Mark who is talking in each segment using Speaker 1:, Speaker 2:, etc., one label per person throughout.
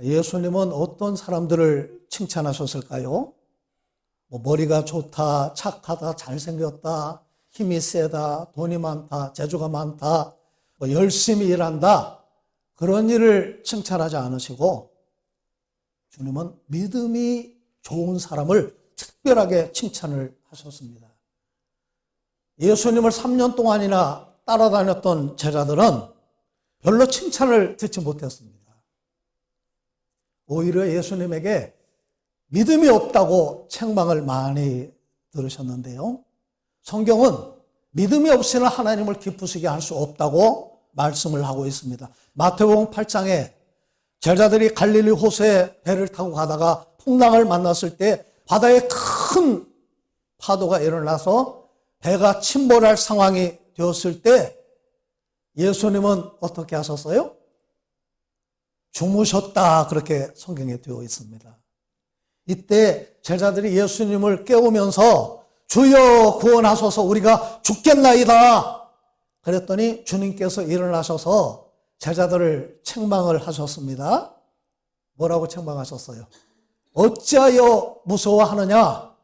Speaker 1: 예수님은 어떤 사람들을 칭찬하셨을까요? 머리가 좋다, 착하다, 잘생겼다, 힘이 세다, 돈이 많다, 재주가 많다, 열심히 일한다, 그런 일을 칭찬하지 않으시고 주님은 믿음이 좋은 사람을 특별하게 칭찬을 하셨습니다. 예수님을 3년 동안이나 따라다녔던 제자들은 별로 칭찬을 듣지 못했습니다. 오히려 예수님에게 믿음이 없다고 책망을 많이 들으셨는데요. 성경은 믿음이 없이는 하나님을 기쁘시게 할 수 없다고 말씀을 하고 있습니다. 마태복음 8장에 제자들이 갈릴리 호수에 배를 타고 가다가 풍랑을 만났을 때 바다에 큰 파도가 일어나서 배가 침몰할 상황이 되었을 때 예수님은 어떻게 하셨어요? 주무셨다, 그렇게 성경에 되어 있습니다. 이때 제자들이 예수님을 깨우면서 주여 구원하소서, 우리가 죽겠나이다 그랬더니 주님께서 일어나셔서 제자들을 책망을 하셨습니다. 뭐라고 책망하셨어요? 어찌하여 무서워하느냐,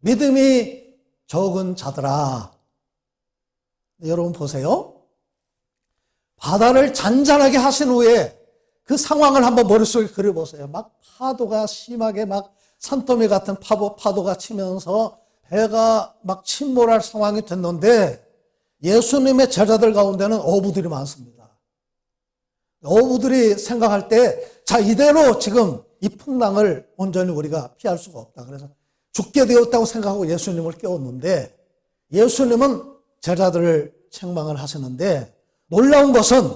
Speaker 1: 믿음이 적은 자들아. 여러분 보세요. 바다를 잔잔하게 하신 후에 그 상황을 한번 머릿속에 그려보세요. 막 파도가 심하게 막 산더미 같은 파도가 치면서 배가 막 침몰할 상황이 됐는데 예수님의 제자들 가운데는 어부들이 많습니다. 어부들이 생각할 때, 자, 이대로 지금 이 풍랑을 온전히 우리가 피할 수가 없다. 그래서 죽게 되었다고 생각하고 예수님을 깨웠는데 예수님은 제자들을 책망을 하시는데 놀라운 것은,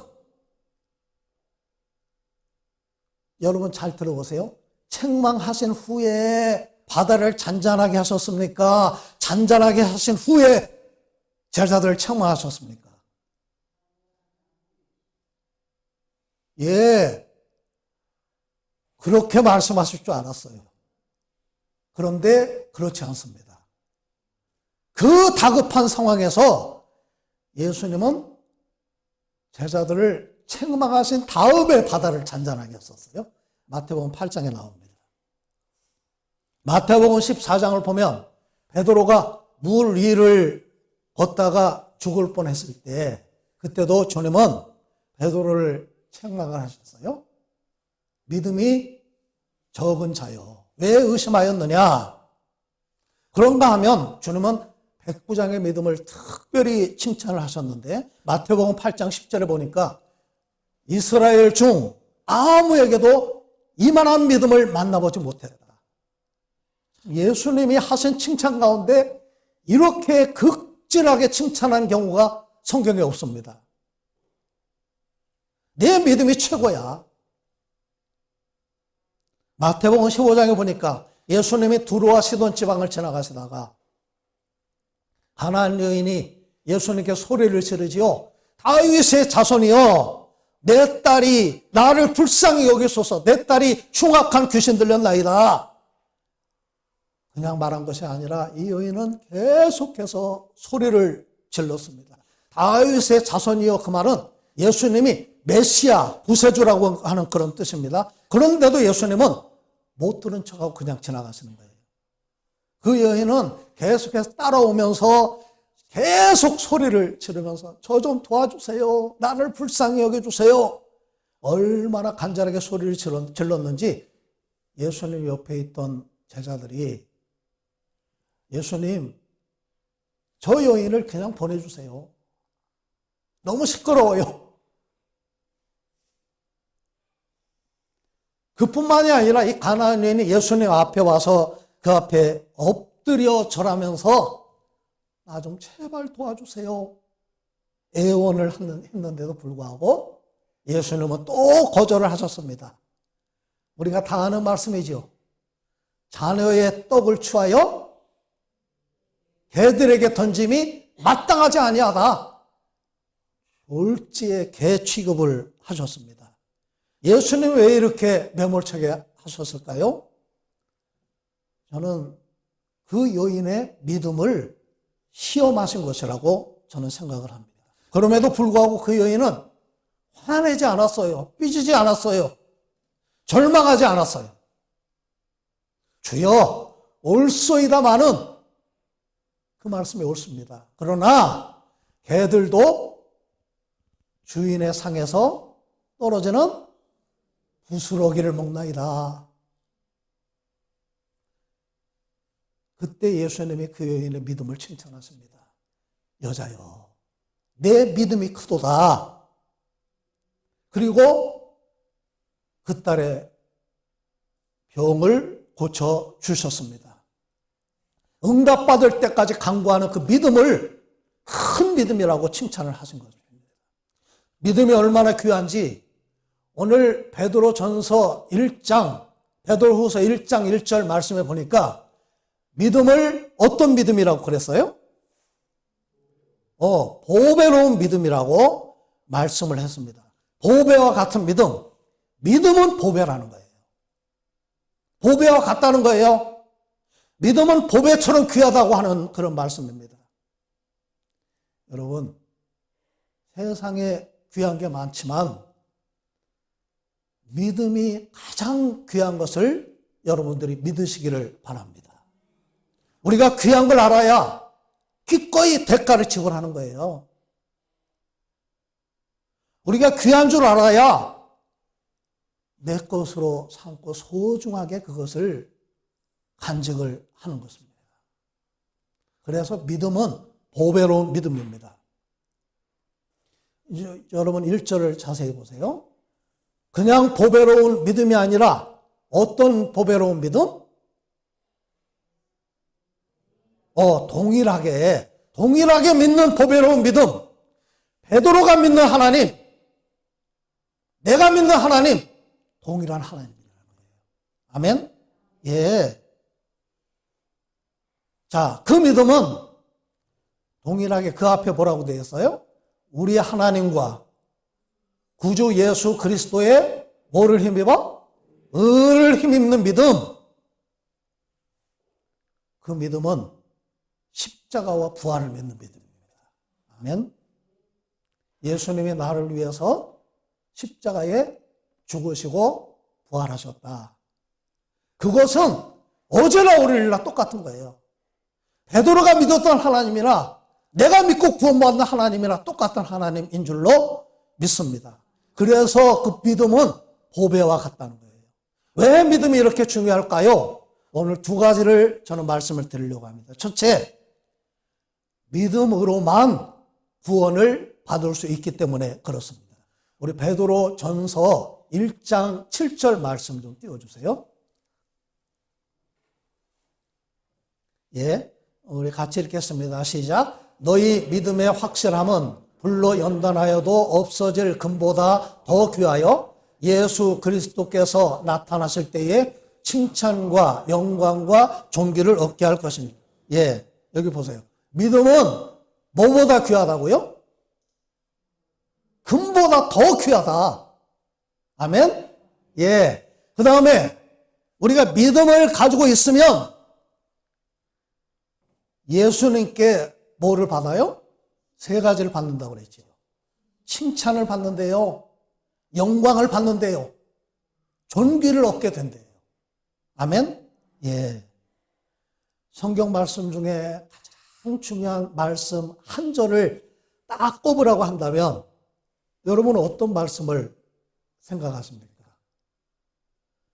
Speaker 1: 여러분 잘 들어보세요. 책망하신 후에 바다를 잔잔하게 하셨습니까? 잔잔하게 하신 후에 제자들을 책망하셨습니까? 예, 그렇게 말씀하실 줄 알았어요. 그런데 그렇지 않습니다. 그 다급한 상황에서 예수님은 제자들을 책망하신 다음에 바다를 잔잔하게 했었어요. 마태복음 8장에 나옵니다. 마태복음 14장을 보면 베드로가 물 위를 걷다가 죽을 뻔했을 때 그때도 주님은 베드로를 책망을 하셨어요. 믿음이 적은 자요, 왜 의심하였느냐? 그런가 하면 주님은 백부장의 믿음을 특별히 칭찬을 하셨는데 마태복음 8장 10절에 보니까 이스라엘 중 아무에게도 이만한 믿음을 만나보지 못했다. 예수님이 하신 칭찬 가운데 이렇게 극진하게 칭찬한 경우가 성경에 없습니다. 내 믿음이 최고야. 마태복음 15장에 보니까 예수님이 두로와 시돈 지방을 지나가시다가 가나안 여인이 예수님께 소리를 지르지요. 다윗의 자손이여, 내 딸이 나를 불쌍히 여기소서, 내 딸이 흉악한 귀신 들렸나이다. 그냥 말한 것이 아니라 이 여인은 계속해서 소리를 질렀습니다. 다윗의 자손이여, 그 말은 예수님이 메시아, 구세주라고 하는 그런 뜻입니다. 그런데도 예수님은 못 들은 척하고 그냥 지나가시는 거예요. 그 여인은 계속해서 따라오면서 계속 소리를 지르면서 저 좀 도와주세요, 나를 불쌍히 여겨주세요. 얼마나 간절하게 소리를 질렀는지 예수님 옆에 있던 제자들이 예수님, 저 여인을 그냥 보내주세요. 너무 시끄러워요. 그뿐만이 아니라 이 가나안 여인이 예수님 앞에 와서 그 앞에 엎드려 절하면서 나 좀 제발 도와주세요, 애원을 했는데도 불구하고 예수님은 또 거절을 하셨습니다. 우리가 다 아는 말씀이죠. 자녀의 떡을 취하여 개들에게 던짐이 마땅하지 아니하다. 졸지에 개 취급을 하셨습니다. 예수님 왜 이렇게 매몰차게 하셨을까요? 저는 그 여인의 믿음을 시험하신 것이라고 저는 생각을 합니다. 그럼에도 불구하고 그 여인은 화내지 않았어요. 삐지지 않았어요. 절망하지 않았어요. 주여 올소이다마는 그 말씀이 옳습니다. 그러나 개들도 주인의 상에서 떨어지는 부스러기를 먹나이다. 그때 예수님이 그 여인의 믿음을 칭찬하십니다. 여자여, 내 믿음이 크도다. 그리고 그 딸의 병을 고쳐주셨습니다. 응답받을 때까지 강구하는 그 믿음을 큰 믿음이라고 칭찬을 하신 것입니다. 믿음이 얼마나 귀한지 오늘 베드로전서 1장, 베드로후서 1장 1절 말씀에 보니까 믿음을 어떤 믿음이라고 그랬어요? 보배로운 믿음이라고 말씀을 했습니다. 보배와 같은 믿음. 믿음은 보배라는 거예요. 보배와 같다는 거예요. 믿음은 보배처럼 귀하다고 하는 그런 말씀입니다. 여러분, 세상에 귀한 게 많지만 믿음이 가장 귀한 것을 여러분들이 믿으시기를 바랍니다. 우리가 귀한 걸 알아야 기꺼이 대가를 지불하는 거예요. 우리가 귀한 줄 알아야 내 것으로 삼고 소중하게 그것을 간직을 하는 것입니다. 그래서 믿음은 보배로운 믿음입니다. 여러분 1절을 자세히 보세요. 그냥 보배로운 믿음이 아니라 어떤 보배로운 믿음? 동일하게 믿는 보배로운 믿음. 베드로가 믿는 하나님, 내가 믿는 하나님, 동일한 하나님이라는 거예요. 아멘? 예. 자, 그 믿음은 동일하게 그 앞에 뭐라고 되어 있어요? 우리 하나님과 구주 예수 그리스도의 뭐를 힘입어? 의를 힘입는 믿음. 그 믿음은 십자가와 부활을 믿는 믿음입니다. 아멘. 예수님이 나를 위해서 십자가에 죽으시고 부활하셨다. 그것은 어제나 오늘이나 똑같은 거예요. 베드로가 믿었던 하나님이나 내가 믿고 구원받는 하나님이나 똑같은 하나님인 줄로 믿습니다. 그래서 그 믿음은 보배와 같다는 거예요. 왜 믿음이 이렇게 중요할까요? 오늘 두 가지를 저는 말씀을 드리려고 합니다. 첫째, 믿음으로만 구원을 받을 수 있기 때문에 그렇습니다. 우리 베드로 전서 1장 7절 말씀 좀 띄워주세요. 예, 우리 같이 읽겠습니다. 시작. 너희 믿음의 확실함은 불로 연단하여도 없어질 금보다 더 귀하여 예수 그리스도께서 나타나실 때에 칭찬과 영광과 존귀를 얻게 할 것입니다. 예, 여기 보세요. 믿음은 뭐보다 귀하다고요? 금보다 더 귀하다. 아멘? 예. 그 다음에 우리가 믿음을 가지고 있으면 예수님께 뭐를 받아요? 세 가지를 받는다고 그랬죠. 칭찬을 받는데요. 영광을 받는데요. 존귀를 얻게 된대요. 아멘? 예. 성경 말씀 중에 가장 중요한 말씀 한 절을 딱 꼽으라고 한다면 여러분은 어떤 말씀을 생각하십니까?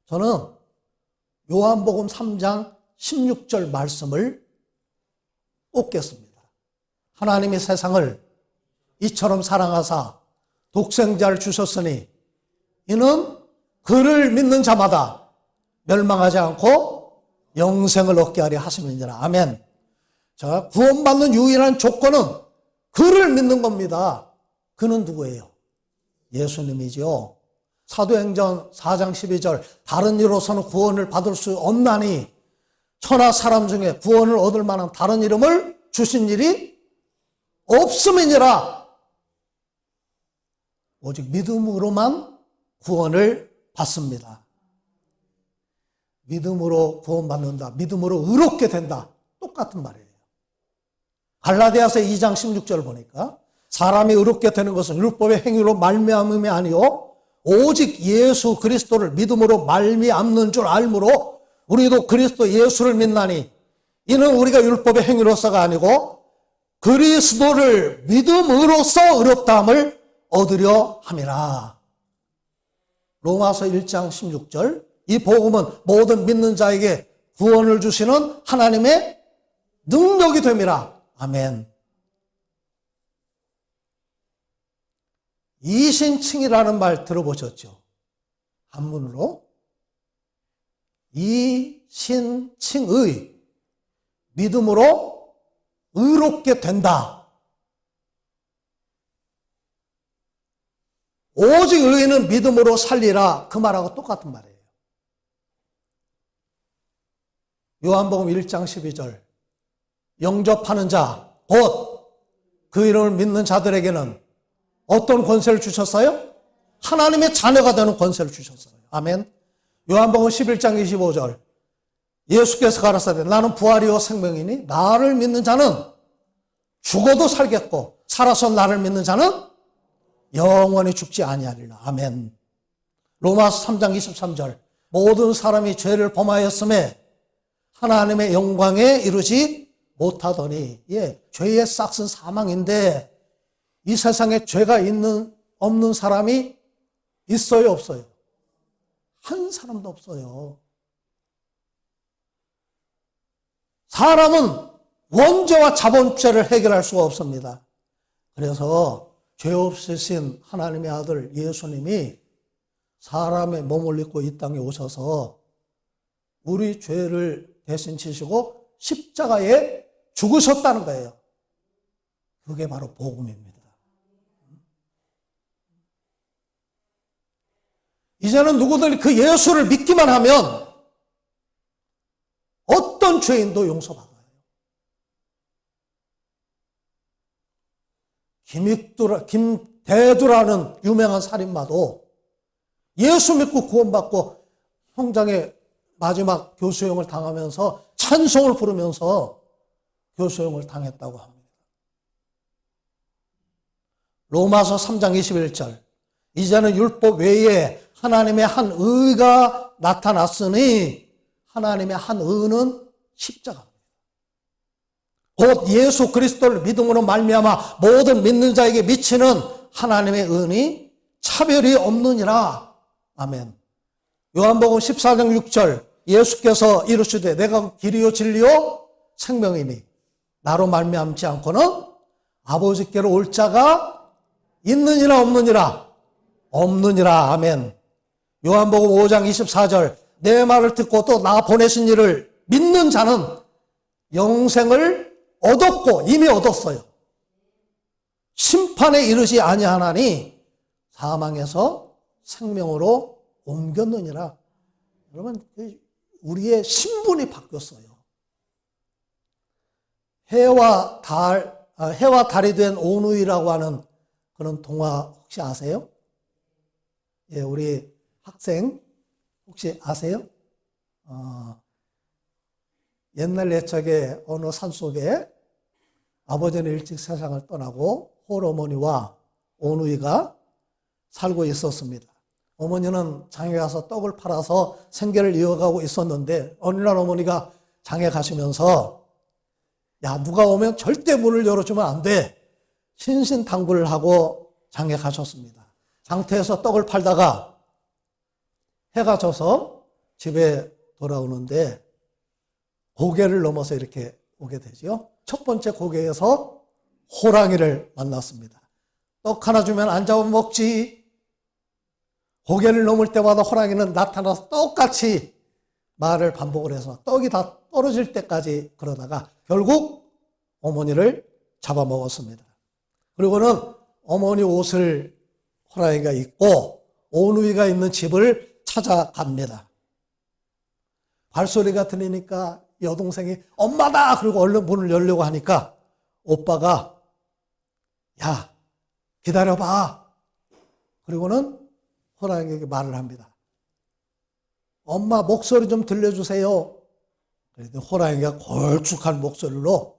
Speaker 1: 저는 요한복음 3장 16절 말씀을 꼽겠습니다. 하나님이 세상을 이처럼 사랑하사 독생자를 주셨으니 이는 그를 믿는 자마다 멸망하지 않고 영생을 얻게 하려 하심이니라. 아멘. 자, 구원받는 유일한 조건은 그를 믿는 겁니다. 그는 누구예요? 예수님이죠. 사도행전 4장 12절 다른 이로서는 구원을 받을 수 없나니 천하 사람 중에 구원을 얻을 만한 다른 이름을 주신 일이 없음이니라. 오직 믿음으로만 구원을 받습니다. 믿음으로 구원받는다. 믿음으로 의롭게 된다. 똑같은 말이에요. 갈라디아서 2장 16절 보니까 사람이 의롭게 되는 것은 율법의 행위로 말미암음이 아니요 오직 예수 그리스도를 믿음으로 말미암는 줄 알므로 우리도 그리스도 예수를 믿나니 이는 우리가 율법의 행위로서가 아니고 그리스도를 믿음으로써 의롭다함을 얻으려 함이라. 로마서 1장 16절. 이 복음은 모든 믿는 자에게 구원을 주시는 하나님의 능력이 됨이라. 아멘. 이신칭이라는 말 들어보셨죠? 한문으로 이신칭의 믿음으로 의롭게 된다. 오직 의인은 믿음으로 살리라. 그 말하고 똑같은 말이에요. 요한복음 1장 12절. 영접하는 자, 곧 그 이름을 믿는 자들에게는 어떤 권세를 주셨어요? 하나님의 자녀가 되는 권세를 주셨어요. 아멘. 요한복음 11장 25절. 예수께서 가라사대 나는 부활이요 생명이니 나를 믿는 자는 죽어도 살겠고 살아서 나를 믿는 자는 영원히 죽지 아니하리라. 아멘. 로마서 3장 23절. 모든 사람이 죄를 범하였음에 하나님의 영광에 이르지 못하더니, 죄의 싹은 사망인데 이 세상에 죄가 없는 사람이 있어요, 없어요? 한 사람도 없어요. 사람은 원죄와 자본죄를 해결할 수가 없습니다. 그래서 죄 없으신 하나님의 아들 예수님이 사람의 몸을 입고 이 땅에 오셔서 우리 죄를 대신 지시고 십자가에 죽으셨다는 거예요. 그게 바로 복음입니다. 이제는 누구들 그 예수를 믿기만 하면 어떤 죄인도 용서받아요. 김대두라는 유명한 살인마도 예수 믿고 구원받고 형장에 마지막 교수형을 당하면서 찬송을 부르면서 교수형을 당했다고 합니다. 로마서 3장 21절. 이제는 율법 외에 하나님의 한 의가 나타났으니 하나님의 한 의는 십자가입니다. 곧 예수 그리스도를 믿음으로 말미암아 모든 믿는 자에게 미치는 하나님의 은이 차별이 없느니라. 아멘. 요한복음 14장 6절. 예수께서 이르시되 내가 길이요 진리요 생명이니 나로 말미암지 않고는 아버지께로 올 자가 있느니라 없느니라? 없느니라. 아멘. 요한복음 5장 24절. 내 말을 듣고 또 나 보내신 이를 믿는 자는 영생을 얻었고 이미 얻었어요. 심판에 이르지 아니하나니 사망에서 생명으로 옮겼느니라. 여러분, 우리의 신분이 바뀌었어요. 해와 달이 된 오누이라고 하는 그런 동화 혹시 아세요? 예, 우리 학생 혹시 아세요? 옛날 옛적에 어느 산속에 아버지는 일찍 세상을 떠나고 홀어머니와 오누이가 살고 있었습니다. 어머니는 장에 가서 떡을 팔아서 생계를 이어가고 있었는데 어느 날 어머니가 장에 가시면서 야, 누가 오면 절대 문을 열어주면 안 돼. 신신당부를 하고 장에 가셨습니다. 장터에서 떡을 팔다가 해가 져서 집에 돌아오는데 고개를 넘어서 이렇게 오게 되죠. 첫 번째 고개에서 호랑이를 만났습니다. 떡 하나 주면 안 잡아 먹지. 고개를 넘을 때마다 호랑이는 나타나서 똑같이 말을 반복을 해서 떡이 다 떨어질 때까지 그러다가 결국 어머니를 잡아먹었습니다. 그리고는 어머니 옷을 호랑이가 입고 오누이가 있는 집을 찾아갑니다. 발소리가 들리니까 여동생이 엄마다! 그리고 얼른 문을 열려고 하니까 오빠가 야, 기다려봐. 그리고는 호랑이에게 말을 합니다. 엄마 목소리 좀 들려주세요. 그랬더니 호랑이가 걸쭉한 목소리로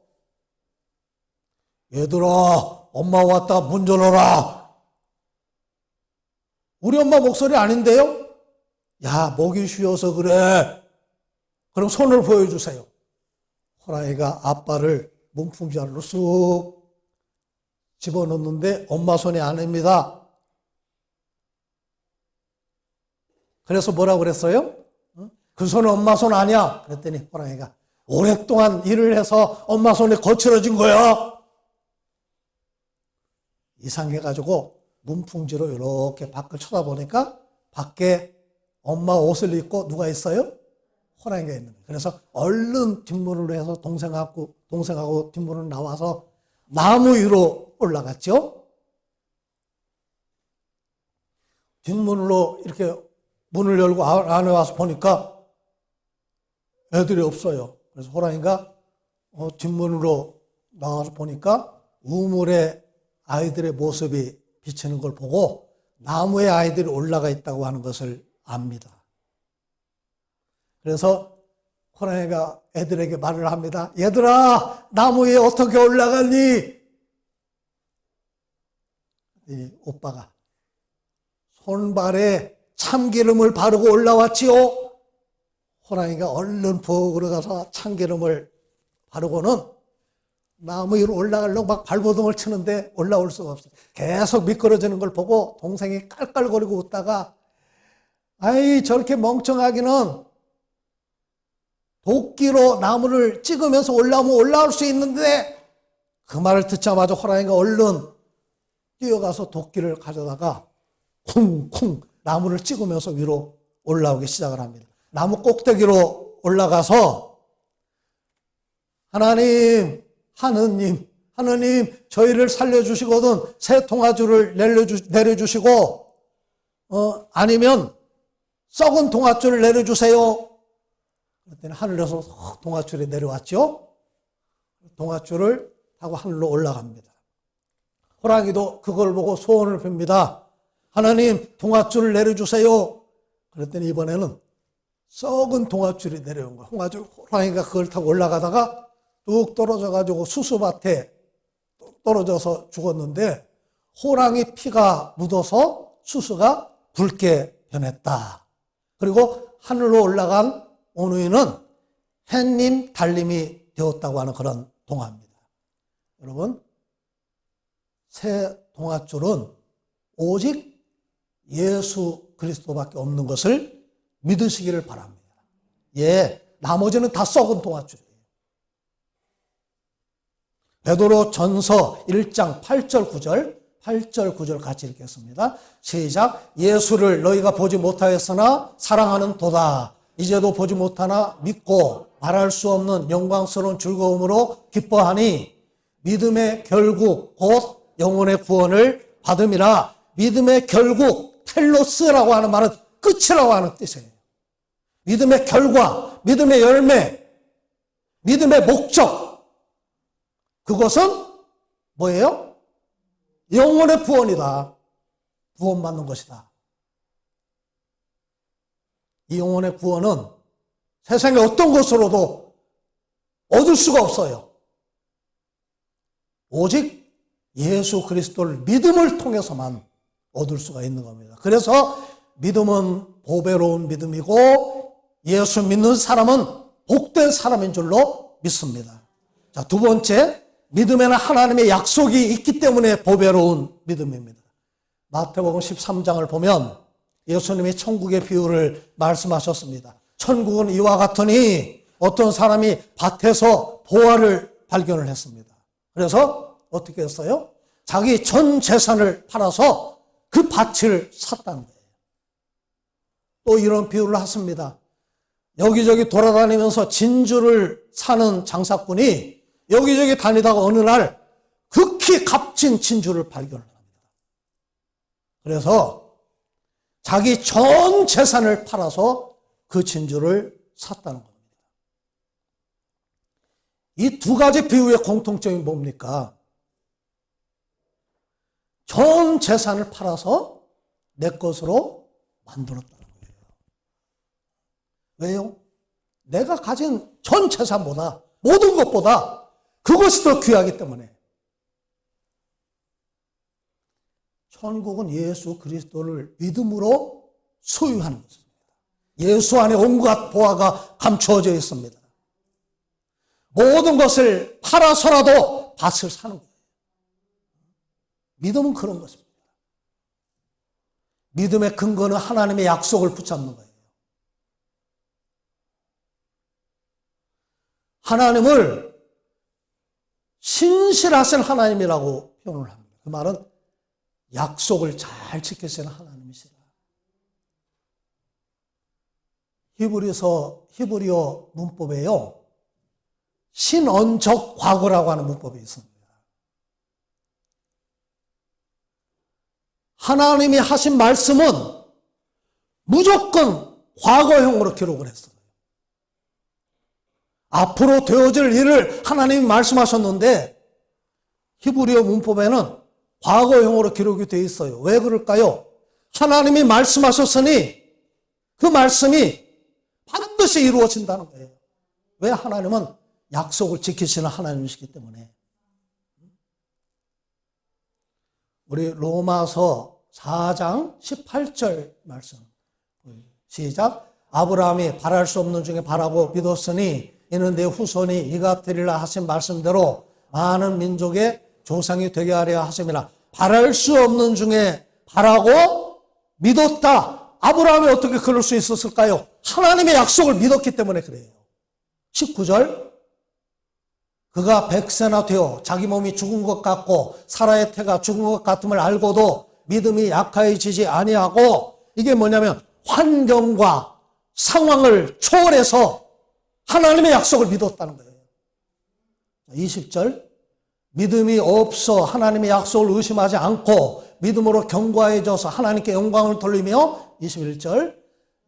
Speaker 1: 얘들아, 엄마 왔다, 문 열어라. 우리 엄마 목소리 아닌데요? 야, 목이 쉬어서 그래. 그럼 손을 보여주세요. 호랑이가 아빠를 문풍지알로 쑥 집어넣는데 엄마 손이 아닙니다. 그래서 뭐라고 그랬어요? 그 손은 엄마 손 아니야. 그랬더니 호랑이가 오랫동안 일을 해서 엄마 손이 거칠어진 거야. 이상해가지고 문풍지로 이렇게 밖을 쳐다보니까 밖에 엄마 옷을 입고 누가 있어요? 호랑이가 있는 거예요. 그래서 얼른 뒷문으로 해서 동생하고 뒷문으로 나와서 나무 위로 올라갔죠. 뒷문으로 이렇게 문을 열고 안에 와서 보니까 애들이 없어요. 그래서 호랑이가 뒷문으로 나와서 보니까 우물에 아이들의 모습이 비치는 걸 보고 나무에 아이들이 올라가 있다고 하는 것을 압니다. 그래서 호랑이가 애들에게 말을 합니다. 얘들아, 나무 위에 어떻게 올라갔니? 이 오빠가 손발에 참기름을 바르고 올라왔지요. 호랑이가 얼른 부엌으로 가서 참기름을 바르고는 나무 위로 올라가려고 막 발버둥을 치는데 올라올 수가 없어요. 계속 미끄러지는 걸 보고 동생이 깔깔거리고 웃다가 아이, 저렇게 멍청하기는 도끼로 나무를 찍으면서 올라오면 올라올 수 있는데, 그 말을 듣자마자 호랑이가 얼른 뛰어가서 도끼를 가져다가 쿵쿵 나무를 찍으면서 위로 올라오기 시작을 합니다. 나무 꼭대기로 올라가서 하나님 저희를 살려주시거든 새 동아줄을 내려주시고 아니면 썩은 동아줄을 내려주세요. 그랬더니 하늘에서 동아줄이 내려왔죠. 동아줄을 타고 하늘로 올라갑니다. 호랑이도 그걸 보고 소원을 빕니다. 하나님 동아줄을 내려주세요. 그랬더니 이번에는 썩은 동아줄이 내려온 거예요. 호랑이가 그걸 타고 올라가다가 뚝 떨어져가지고 수수밭에 떨어져서 죽었는데 호랑이 피가 묻어서 수수가 붉게 변했다. 그리고 하늘로 올라간 오누이는 햇님 달님이 되었다고 하는 그런 동화입니다. 여러분, 새 동아줄은 오직 예수 그리스도밖에 없는 것을 믿으시기를 바랍니다. 나머지는 다 썩은 동아줄이에요. 베드로 전서 1장 8절 9절 같이 읽겠습니다. 시작. 예수를 너희가 보지 못하였으나 사랑하는 도다. 이제도 보지 못하나 믿고 말할 수 없는 영광스러운 즐거움으로 기뻐하니 믿음의 결국 곧 영혼의 구원을 받음이라. 믿음의 결국 텔로스라고 하는 말은 끝이라고 하는 뜻이에요. 믿음의 결과, 믿음의 열매, 믿음의 목적, 그것은 뭐예요? 영혼의 구원이다. 구원받는 것이다. 이 영혼의 구원은 세상의 어떤 것으로도 얻을 수가 없어요. 오직 예수 그리스도를 믿음을 통해서만 얻을 수가 있는 겁니다. 그래서 믿음은 보배로운 믿음이고 예수 믿는 사람은 복된 사람인 줄로 믿습니다. 자, 두 번째, 믿음에는 하나님의 약속이 있기 때문에 보배로운 믿음입니다. 마태복음 13장을 보면 예수님이 천국의 비유를 말씀하셨습니다. 천국은 이와 같으니 어떤 사람이 밭에서 보화를 발견을 했습니다. 그래서 어떻게 했어요? 자기 전 재산을 팔아서 그 밭을 샀다는 거예요. 또 이런 비유를 하십니다. 여기저기 돌아다니면서 진주를 사는 장사꾼이 여기저기 다니다가 어느 날 극히 값진 진주를 발견을 합니다. 그래서 자기 전 재산을 팔아서 그 진주를 샀다는 겁니다. 이 두 가지 비유의 공통점이 뭡니까? 전 재산을 팔아서 내 것으로 만들었다는 거예요. 왜요? 내가 가진 전 재산보다, 모든 것보다 그것이 더 귀하기 때문에. 천국은 예수 그리스도를 믿음으로 소유하는 것입니다. 예수 안에 온갖 보화가 감추어져 있습니다. 모든 것을 팔아서라도 밭을 사는 거예요. 믿음은 그런 것입니다. 믿음의 근거는 하나님의 약속을 붙잡는 거예요. 하나님을 신실하신 하나님이라고 표현을 합니다. 그 말은 약속을 잘 지키시는 하나님이시다. 히브리어 문법에요, 신언적 과거라고 하는 문법이 있습니다. 하나님이 하신 말씀은 무조건 과거형으로 기록을 했어요. 앞으로 되어질 일을 하나님이 말씀하셨는데 히브리어 문법에는 과거형으로 기록이 되어 있어요. 왜 그럴까요? 하나님이 말씀하셨으니 그 말씀이 반드시 이루어진다는 거예요. 왜? 하나님은 약속을 지키시는 하나님이시기 때문에. 우리 로마서 4장 18절 말씀 시작. 아브라함이 바랄 수 없는 중에 바라고 믿었으니 이는 내 후손이 이가 되리라 하신 말씀대로 많은 민족의 조상이 되게 하려 하심이라. 바랄 수 없는 중에 바라고 믿었다. 아브라함이 어떻게 그럴 수 있었을까요? 하나님의 약속을 믿었기 때문에 그래요. 19절. 그가 100세나 되어 자기 몸이 죽은 것 같고 사라의 태가 죽은 것 같음을 알고도 믿음이 약해지지 아니하고, 이게 뭐냐면 환경과 상황을 초월해서 하나님의 약속을 믿었다는 거예요. 20절. 믿음이 없어 하나님의 약속을 의심하지 않고 믿음으로 견고해져서 하나님께 영광을 돌리며 21절.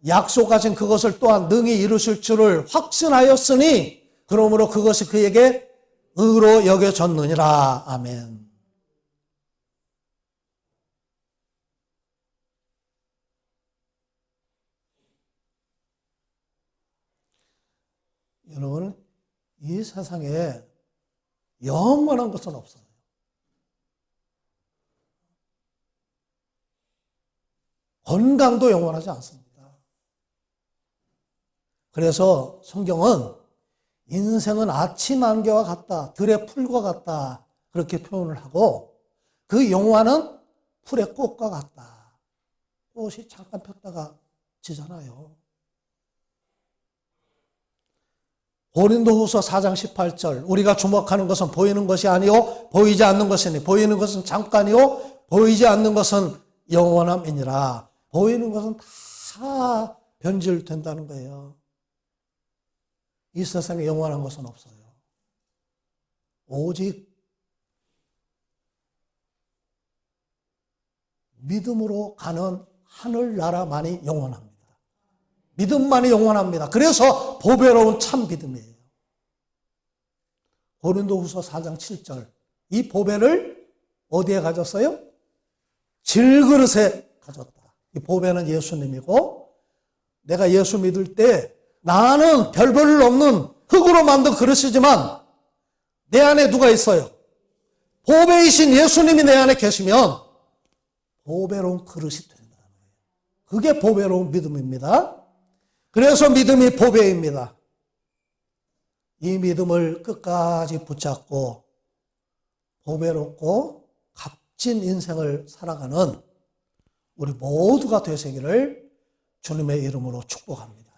Speaker 1: 약속하신 그것을 또한 능히 이루실 줄을 확신하였으니 그러므로 그것이 그에게 의로 여겨졌느니라. 아멘. 여러분, 이 세상에 영원한 것은 없어요. 건강도 영원하지 않습니다. 그래서 성경은 인생은 아침 안개와 같다, 들의 풀과 같다, 그렇게 표현을 하고, 그 영화는 풀의 꽃과 같다. 꽃이 잠깐 폈다가 지잖아요. 고린도후서 4장 18절. 우리가 주목하는 것은 보이는 것이 아니요 보이지 않는 것이니 보이는 것은 잠깐이요 보이지 않는 것은 영원함이니라. 보이는 것은 다 변질된다는 거예요. 이 세상에 영원한 것은 없어요. 오직 믿음으로 가는 하늘나라만이 영원합니다. 믿음만이 영원합니다. 그래서 보배로운 참 믿음이에요. 고린도후서 4장 7절. 이 보배를 어디에 가졌어요? 질그릇에 가졌다. 이 보배는 예수님이고, 내가 예수 믿을 때 나는 별 볼 없는 흙으로 만든 그릇이지만 내 안에 누가 있어요? 보배이신 예수님이 내 안에 계시면 보배로운 그릇이 된다는 거예요. 그게 보배로운 믿음입니다. 그래서 믿음이 보배입니다. 이 믿음을 끝까지 붙잡고 보배롭고 값진 인생을 살아가는 우리 모두가 되시기를 주님의 이름으로 축복합니다.